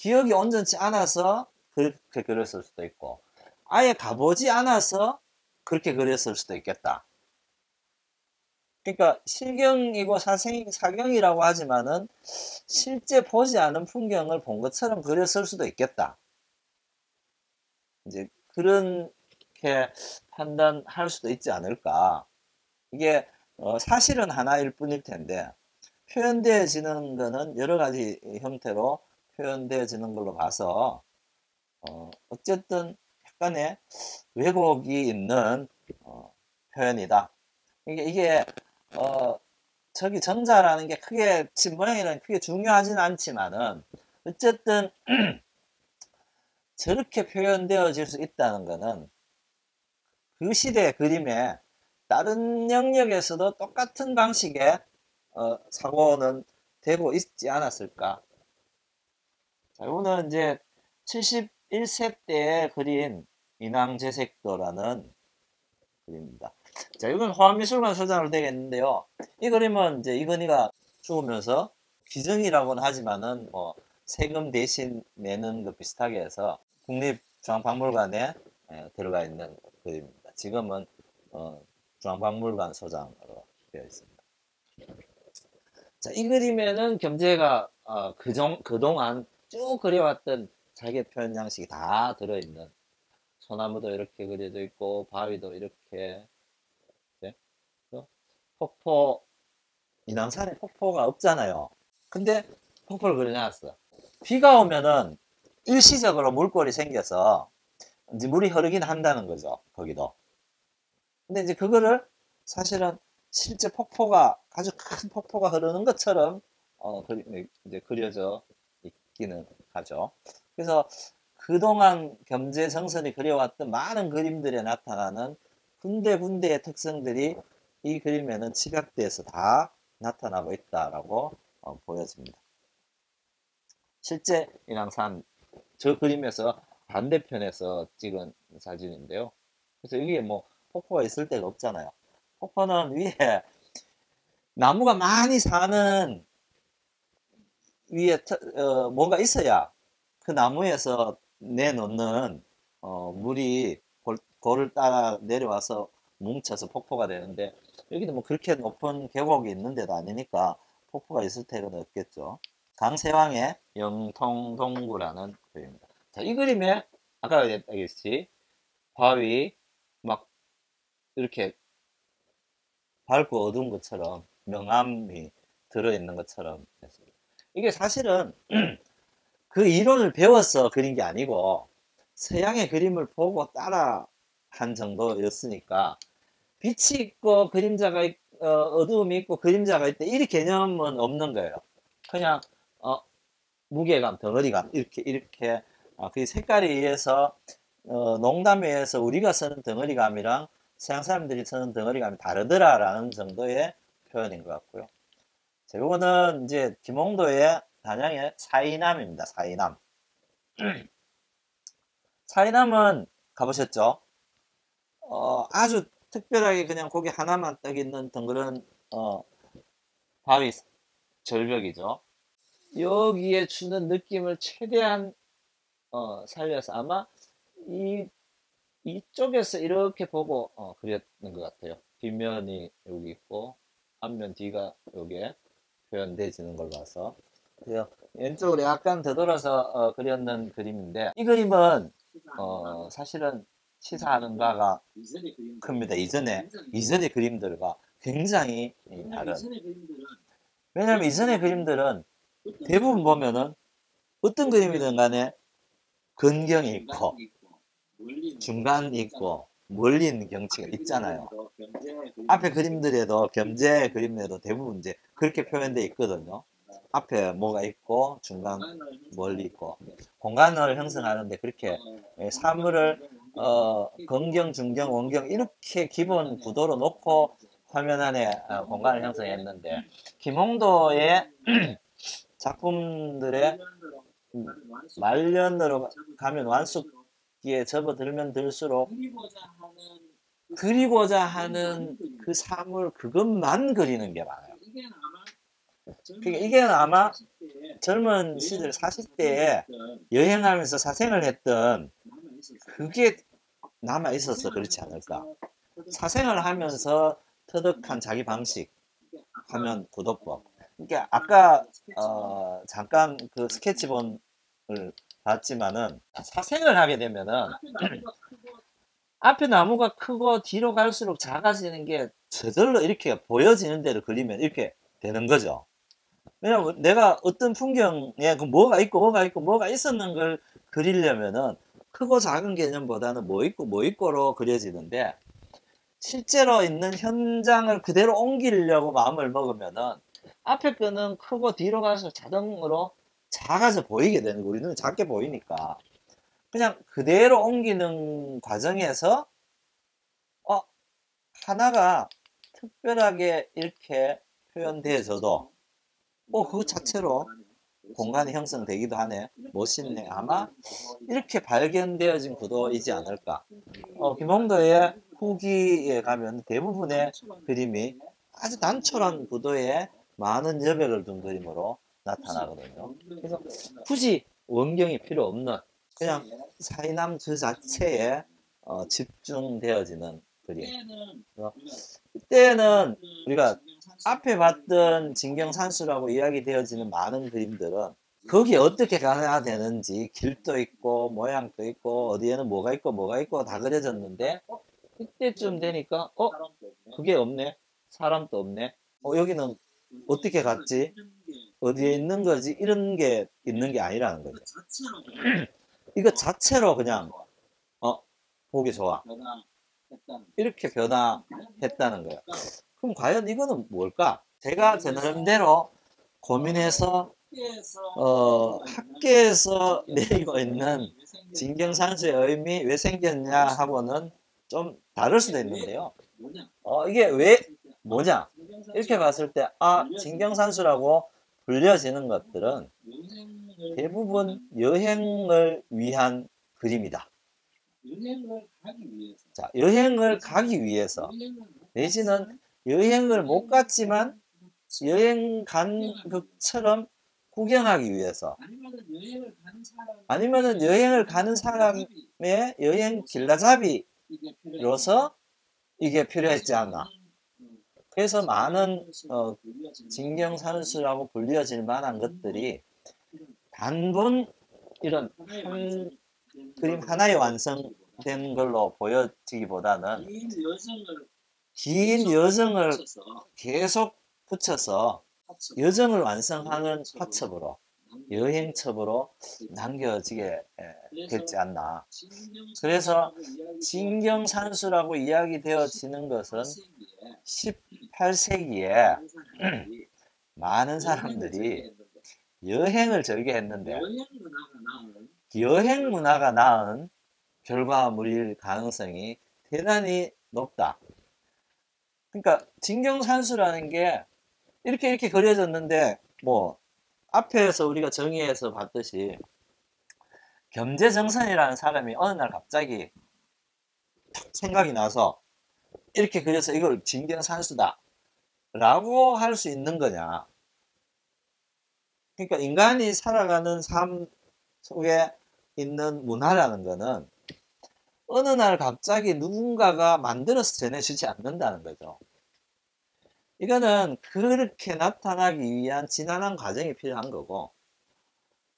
기억이 온전치 않아서 그렇게 그렸을 수도 있고, 아예 가보지 않아서 그렇게 그렸을 수도 있겠다. 그러니까 실경이고 사경이라고 하지만은 실제 보지 않은 풍경을 본 것처럼 그렸을 수도 있겠다. 이제 그렇게 판단할 수도 있지 않을까. 이게 사실은 하나일 뿐일 텐데 표현되어지는 거는 여러 가지 형태로 표현되어지는 걸로 봐서 어쨌든 약간의 왜곡이 있는 표현이다. 이게 저기 정자라는 게 크게 집 모양이라는 크게 중요하진 않지만은 어쨌든 저렇게 표현되어질 수 있다는 것은 그 시대의 그림에 다른 영역에서도 똑같은 방식의 사고는 되고 있지 않았을까. 자, 이거는 이제 71세 때에 그린 인왕제색도라는 그림입니다. 자, 이건 화합미술관 소장으로 되겠는데요. 이 그림은 이제 이건희가 죽으면서 기증이라고는 하지만은 뭐 세금 대신 내는 것 비슷하게 해서 국립중앙박물관에 들어가 있는 그림입니다. 지금은 중앙박물관 소장으로 되어 있습니다. 자, 이 그림에는 겸재가 그동안 쭉 그려왔던 자기의 표현 양식이 다 들어있는, 소나무도 이렇게 그려져 있고 바위도 이렇게, 네? 폭포, 인왕산에 폭포가 없잖아요. 근데 폭포를 그려놨어. 비가 오면은 일시적으로 물골이 생겨서 이제 물이 흐르긴 한다는 거죠, 거기도. 근데 이제 그거를 사실은 실제 폭포가, 아주 큰 폭포가 흐르는 것처럼 이제 그려져 있기는 하죠. 그래서 그동안 겸재정선이 그려왔던 많은 그림들에 나타나는 군데군데의 특성들이 이 그림에는 집약돼서 다 나타나고 있다라고 보여집니다. 실제 인왕산 저 그림에서 반대편에서 찍은 사진인데요. 그래서 여기에 뭐 폭포가 있을 데가 없잖아요. 폭포는 위에 나무가 많이 사는 위에 뭔가 있어야 그 나무에서 내놓는 물이 골을 따라 내려와서 뭉쳐서 폭포가 되는데, 여기도 뭐 그렇게 높은 계곡이 있는 데도 아니니까 폭포가 있을 때는 없겠죠. 강세왕의 영통동구라는 그림입니다. 자, 이 그림에 아까 얘기했듯이 바위 막 이렇게 밝고 어두운 것처럼 명암이 들어있는 것처럼 했습니다. 이게 사실은 그 이론을 배워서 그린 게 아니고 서양의 그림을 보고 따라 한 정도였으니까, 빛이 있고 그림자가 어두움이 있고 그림자가 있다 이 개념은 없는 거예요. 그냥 무게감, 덩어리감 이렇게 그 색깔에 의해서 농담에 의해서 우리가 쓰는 덩어리감이랑 서양 사람들이 쓰는 덩어리감이 다르더라라는 정도의 표현인 것 같고요. 자, 요거는 이제 김홍도의 단양의 사이남입니다. 사이남. 사이남은 가보셨죠? 아주 특별하게 그냥 고기 하나만 딱 있는 덩그런 바위 절벽이죠. 여기에 주는 느낌을 최대한 살려서 아마 이 이쪽에서 이렇게 보고 그렸는 것 같아요. 뒷면이 여기 있고 앞면 뒤가 여기에 표현되지는 걸 봐서. 그래서 왼쪽으로 약간 되돌아서 그렸는 그림인데, 이 그림은 사실은 시사하는 바가 큽니다. 이전의 그림들과 굉장히 다른. 왜냐하면 이전의 그림들은 대부분 보면은 어떤 그림이든 간에 근경이 있고 중간이 있고 멀리 있는 경치가 있잖아요. 앞에 그림들에도 겸재 그림에도 대부분 이제 그렇게 표현되어 있거든요. 앞에 뭐가 있고 중간 멀리 있고 공간을 형성하는데 그렇게 사물을 건경, 중경, 원경 이렇게 기본 구도로 놓고 화면 안에 공간을 형성했는데, 김홍도의 작품들의 말년으로 가면 완숙기에 접어들면 들수록 그리고자 하는 그 사물 그것만 그리는 게 많아요. 그러니까 이게 아마 젊은 시절 40대에 여행하면서 사생을 했던 그게 남아 있어서 그렇지 않을까. 사생을 하면서 터득한 자기 방식, 화면 구도법. 그러니까 아까 잠깐 그 스케치본을 봤지만은 사생을 하게 되면은 앞에 나무가 크고 뒤로 갈수록 작아지는 게 저절로 이렇게 보여지는 대로 그리면 이렇게 되는 거죠. 왜냐면 내가 어떤 풍경에 그 뭐가 있고 뭐가 있고 뭐가 있었는 걸 그리려면은 크고 작은 개념보다는 뭐 있고 뭐 있고로 그려지는데 실제로 있는 현장을 그대로 옮기려고 마음을 먹으면은 앞에 거는 크고 뒤로 가서 자동으로 작아져 보이게 되는 거 우리 눈에 작게 보이니까 그냥 그대로 옮기는 과정에서 어 하나가 특별하게 이렇게 표현되어져도 그거 자체로 공간이 형성되기도 하네. 멋있네. 아마 이렇게 발견되어진 구도이지 않을까. 김홍도의 후기에 가면 대부분의 그림이 아주 단촐한 구도에 많은 여백을 둔 그림으로 나타나거든요. 그래서 굳이 원경이 필요 없는 그냥 사이남 그 자체에 집중되어지는 그림. 이때는 우리가 앞에 봤던 진경산수라고 이야기되어지는 많은 그림들은 거기에 어떻게 가야 되는지 길도 있고 모양도 있고 어디에는 뭐가 있고 뭐가 있고 다 그려졌는데 이때쯤 되니까 그게 없네. 사람도 없네. 여기는 어떻게 갔지? 어디에 있는 거지? 이런 게 있는 게 아니라는 거죠. 이거 자체로 그냥 보기 좋아. 이렇게 변화했다는 거예요. 그럼 과연 이거는 뭘까? 제가 제 나름대로 고민해서 학계에서 내리고 있는 진경산수의 의미 왜 생겼냐 하고는 좀 다를 수도 있는데요. 이게 왜 뭐냐? 이렇게 봤을 때 진경산수라고 불려지는 것들은 대부분 여행을 위한 그림이다. 자, 여행을 가기 위해서 내지는 여행을 못 갔지만 여행 간 것처럼 구경하기 위해서 아니면은 여행을 가는 사람의 여행 길라잡이로서 이게 필요했지 않나. 그래서 많은 진경산수라고 불려질 만한 것들이 단번 이런 한 그림 하나에 완성된 걸로 보여지기보다는 긴 여정을 계속 붙여서 여정을 완성하는 화첩으로 여행첩으로 남겨지게 됐지 않나. 그래서 진경산수라고 이야기되어지는 것은 18세기에 많은 사람들이 여행을 즐겨했는데 여행 문화가 낳은 결과물일 가능성이 대단히 높다. 그러니까 진경산수라는 게 이렇게 그려졌는데 뭐 앞에서 우리가 정의해서 봤듯이 겸재정선이라는 사람이 어느 날 갑자기 탁 생각이 나서 이렇게 그려서 이걸 진경산수다 라고 할 수 있는 거냐. 그러니까 인간이 살아가는 삶 속에 있는 문화라는 거는 어느 날 갑자기 누군가가 만들어서 전해주지 않는다는 거죠. 이거는 그렇게 나타나기 위한 지난한 과정이 필요한 거고,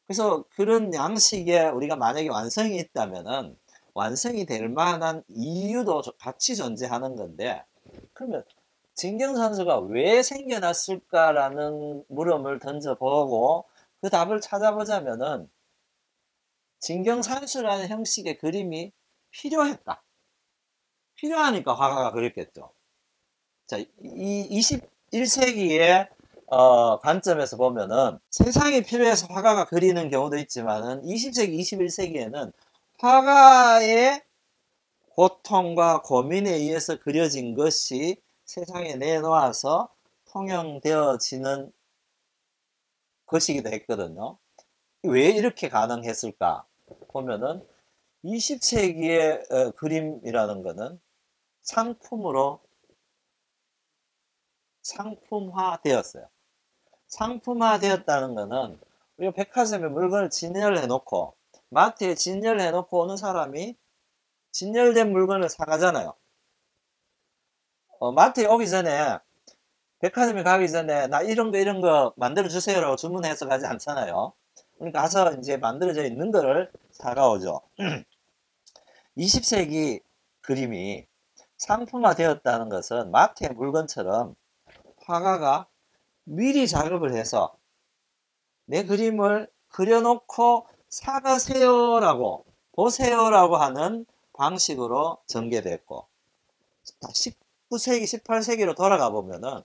그래서 그런 양식에 우리가 만약에 완성이 있다면은 완성이 될 만한 이유도 같이 존재하는 건데, 그러면 진경산수가 왜 생겨났을까라는 물음을 던져보고 그 답을 찾아보자면은 진경산수라는 형식의 그림이 필요했다. 필요하니까 화가가 그렸겠죠. 자, 이 21세기의 관점에서 보면은 세상이 필요해서 화가가 그리는 경우도 있지만은 20세기, 21세기에는 화가의 고통과 고민에 의해서 그려진 것이 세상에 내놓아서 통용되어지는 것이기도 했거든요. 왜 이렇게 가능했을까 보면은 20세기의 그림이라는 것은 상품화 되었어요. 상품화 되었다는 거는 우리가 백화점에 물건을 진열해 놓고 마트에 진열해 놓고 오는 사람이 진열된 물건을 사가잖아요. 마트에 오기 전에 백화점에 가기 전에 나 이런 거 만들어 주세요라고 주문해서 가지 않잖아요. 그러니까 가서 이제 만들어져 있는 거를 사가오죠. 20세기 그림이 상품화 되었다는 것은 마트의 물건처럼 화가가 미리 작업을 해서 내 그림을 그려놓고 사가세요라고 보세요라고 하는 방식으로 전개됐고 19세기 18세기로 돌아가 보면은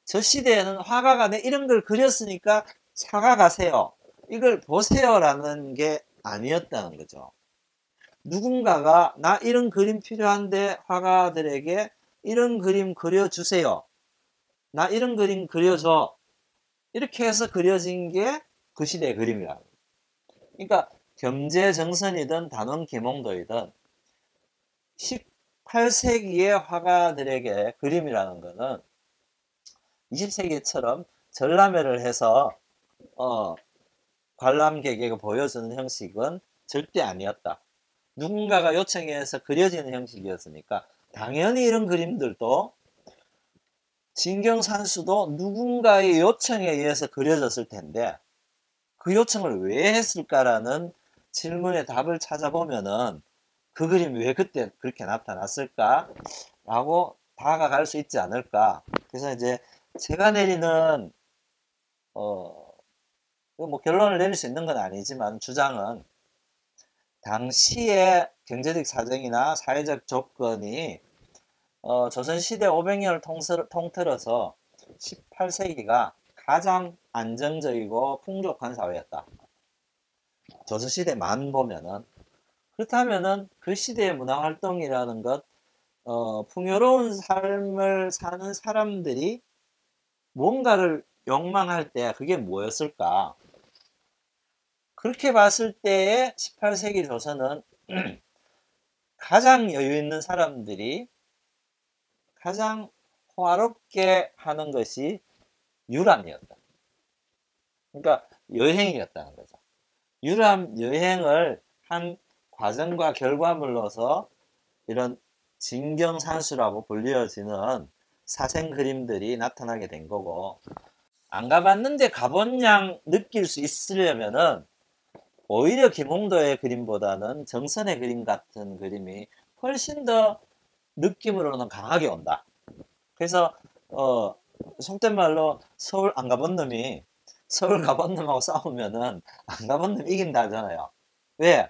저 시대에는 화가가 내 이런 걸 그렸으니까 사가 가세요 이걸 보세요라는 게 아니었다는 거죠. 누군가가 나 이런 그림 필요한데 화가들에게 이런 그림 그려주세요. 나 이런 그림 그려줘. 이렇게 해서 그려진 게 그 시대의 그림이라는 거예요. 그러니까 겸재정선이든 단원기몽도이든 18세기의 화가들에게 그림이라는 거는 20세기처럼 전람회를 해서 관람객에게 보여주는 형식은 절대 아니었다. 누군가가 요청해서 그려지는 형식이었으니까 당연히 이런 그림들도 진경산수도 누군가의 요청에 의해서 그려졌을 텐데 그 요청을 왜 했을까라는 질문의 답을 찾아보면은 그 그림이 왜 그때 그렇게 나타났을까? 라고 다가갈 수 있지 않을까? 그래서 이제 제가 내리는 뭐 결론을 내릴 수 있는 건 아니지만 주장은 당시의 경제적 사정이나 사회적 조건이 조선시대 500년을 통틀어서 18세기가 가장 안정적이고 풍족한 사회였다. 조선시대만 보면은. 그렇다면은 그 시대의 문화활동이라는 것, 풍요로운 삶을 사는 사람들이 뭔가를 욕망할 때 그게 뭐였을까? 그렇게 봤을 때의 18세기 조선은 가장 여유 있는 사람들이 가장 호화롭게 하는 것이 유람이었다. 그러니까 여행이었다는 거죠. 유람 여행을 한 과정과 결과물로서 이런 진경산수라고 불리어지는 사생 그림들이 나타나게 된 거고 안 가봤는데 가본 양 느낄 수 있으려면은 오히려 김홍도의 그림보다는 정선의 그림 같은 그림이 훨씬 더 느낌으로는 강하게 온다. 그래서 속된 말로 서울 안 가본 놈이 서울 가본 놈하고 싸우면은 안 가본 놈이 이긴다 하잖아요. 왜?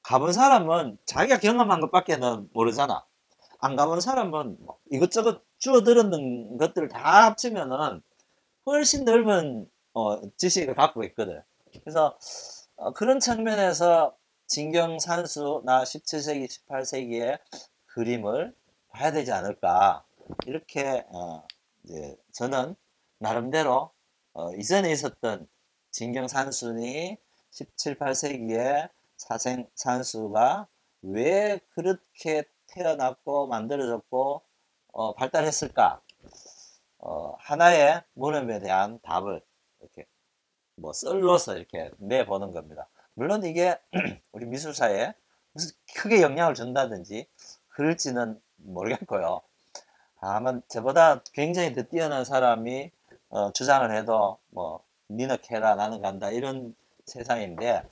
가본 사람은 자기가 경험한 것밖에는 모르잖아. 안 가본 사람은 이것저것 주워 들었는 것들을 다 합치면은 훨씬 넓은 지식을 갖고 있거든. 그래서 그런 측면에서 진경산수나 17세기, 18세기의 그림을 봐야 되지 않을까. 이렇게 이제 저는 나름대로 이전에 있었던 진경산수니 17, 18세기의 사생산수가 왜 그렇게 태어났고 만들어졌고 발달했을까? 하나의 물음에 대한 답을 이렇게 뭐 썰로서 이렇게 내보는 겁니다. 물론 이게 우리 미술사에 무슨 크게 영향을 준다든지 그럴지는 모르겠고요. 아마 저보다 굉장히 더 뛰어난 사람이 주장을 해도 뭐 니는 캐라 나는 간다 이런 세상인데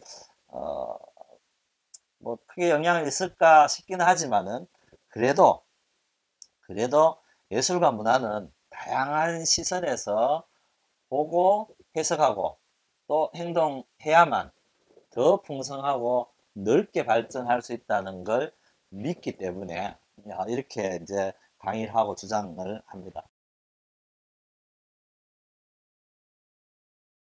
뭐 크게 영향을 있을까 싶기는 하지만은 그래도 예술과 문화는 다양한 시선에서 보고 해석하고 또 행동해야만 더 풍성하고 넓게 발전할 수 있다는 걸 믿기 때문에 이렇게 이제 강의를 하고 주장을 합니다.